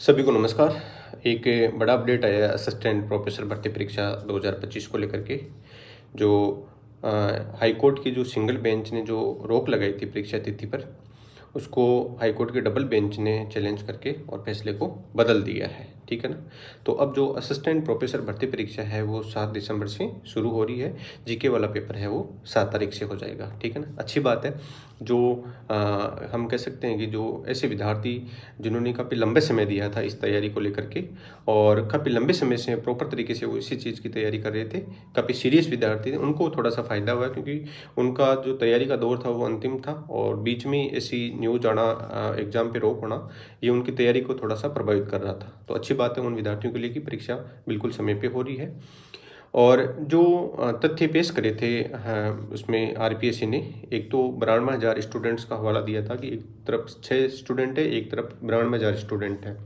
सभी को नमस्कार। एक बड़ा अपडेट आया है असिस्टेंट प्रोफेसर भर्ती परीक्षा 2025 को लेकर के। जो हाई कोर्ट की जो सिंगल बेंच ने जो रोक लगाई थी परीक्षा तिथि पर, उसको हाई कोर्ट के डबल बेंच ने चैलेंज करके और फैसले को बदल दिया है। ठीक है ना। तो अब जो असिस्टेंट प्रोफेसर भर्ती परीक्षा है वो 7 दिसंबर से शुरू हो रही है। जीके वाला पेपर है वो 7 तारीख से हो जाएगा। ठीक है ना। अच्छी बात है। जो हम कह सकते हैं कि जो ऐसे विद्यार्थी जिन्होंने काफ़ी लंबे समय दिया था इस तैयारी को लेकर के और काफ़ी लंबे समय से प्रॉपर तरीके से वो इसी चीज़ की तैयारी कर रहे थे, काफ़ी सीरियस विद्यार्थी थे, उनको थोड़ा सा फ़ायदा हुआ क्योंकि उनका जो तैयारी का दौर था वो अंतिम था और बीच में ऐसी न्यूज़ आना, एग्ज़ाम पे रोक होना, ये उनकी तैयारी को थोड़ा सा प्रभावित कर रहा था। तो अच्छी बात है उन विद्यार्थियों के लिए कि परीक्षा बिल्कुल समय पे हो रही है। और जो तथ्य पेश करे थे, हाँ, उसमें आरपीएससी ने एक तो 92,000 स्टूडेंट्स का हवाला दिया था कि एक तरफ 6 स्टूडेंट है, एक तरफ 92,000 स्टूडेंट है।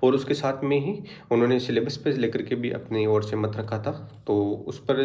और उसके साथ में ही उन्होंने सिलेबस पे लेकर के भी अपनी ओर से मत रखा था। तो उस पर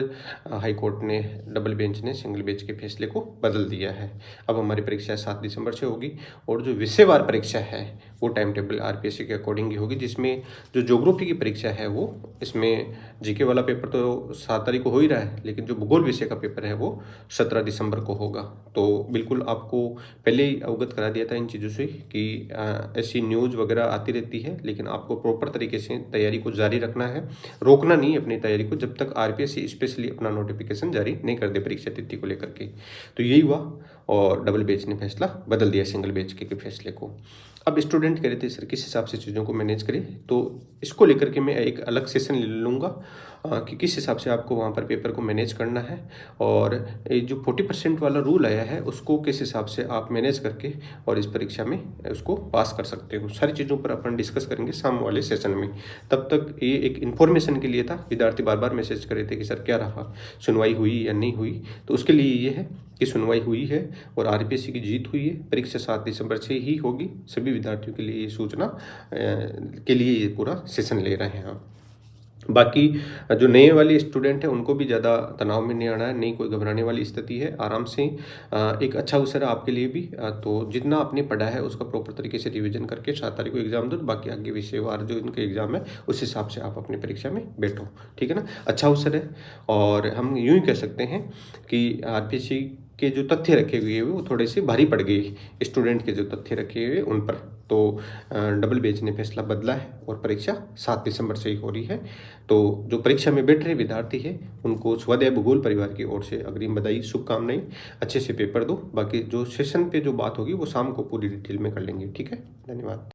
हाई कोर्ट ने, डबल बेंच ने सिंगल बेंच के फैसले को बदल दिया है। अब हमारी परीक्षा 7 दिसंबर से होगी और जो विषयवार परीक्षा है वो टाइम टेबल आरपीएससी के अकॉर्डिंग ही होगी, जिसमें जो ज्योग्राफी की परीक्षा है वो, इसमें जीके वाला पेपर तो 7 तारीख को हो ही रहा है, लेकिन जो भूगोल विषय का पेपर है वो 17 दिसंबर को होगा। तो बिल्कुल आपको पहले ही अवगत करा दिया था इन चीज़ों से कि ऐसी न्यूज़ वगैरह आती रहती है, लेकिन आपको प्रॉपर तरीके से तैयारी को जारी रखना है, रोकना नहीं अपनी तैयारी को जब तक आरपीएससी स्पेशली अपना नोटिफिकेशन जारी नहीं कर दे परीक्षा तिथि को लेकर के। तो यही हुआ और डबल बेंच ने फैसला बदल दिया सिंगल बेंच के फैसले को। अब स्टूडेंट कह रहे थे सर किस हिसाब से चीज़ों को मैनेज करें, तो इसको लेकर के मैं एक अलग सेशन ले लूँगा कि किस हिसाब से आपको वहाँ पर पेपर को मैनेज करना है और ये जो 40% वाला रूल आया है उसको किस हिसाब से आप मैनेज करके और इस परीक्षा में उसको पास कर सकते हो। सारी चीज़ों पर अपन डिस्कस करेंगे शाम वाले सेशन में। तब तक ये एक इन्फॉर्मेशन के लिए था। विद्यार्थी बार बार मैसेज कर रहे थे कि सर क्या रहा, सुनवाई हुई या नहीं हुई। तो उसके लिए ये है कि सुनवाई हुई है और आरपीएससी की जीत हुई है। परीक्षा 7 दिसंबर से ही होगी। सभी विद्यार्थियों के लिए ये सूचना के लिए ये पूरा सेशन ले रहे हैं हम। बाकी जो नए वाले स्टूडेंट हैं उनको भी ज़्यादा तनाव में नहीं आना है, नहीं कोई घबराने वाली स्थिति है। आराम से एक अच्छा अवसर है आपके लिए भी। तो जितना आपने पढ़ा है उसका प्रॉपर तरीके से रिवीजन करके 7 तारीख को एग्जाम दो। बाकी आगे विषयवार जो इनके एग्जाम है उस हिसाब से आप अपनी परीक्षा में बैठो। ठीक है ना। अच्छा अवसर है और हम यूँ ही कह सकते हैं कि आरपीएससी के जो तथ्य रखे हुए हैं वो थोड़े से भारी पड़ गए स्टूडेंट के जो तथ्य रखे हुए उन पर। तो डबल बेंच ने फैसला बदला है और परीक्षा 7 दिसंबर से ही हो रही है। तो जो परीक्षा में बैठ रहे विद्यार्थी हैं उनको स्वाध्याय भूगोल परिवार की ओर से अग्रिम बधाई, शुभकामनाएं। अच्छे से पेपर दो। बाकी जो सेशन पे जो बात होगी वो शाम को पूरी डिटेल में कर लेंगे। ठीक है। धन्यवाद।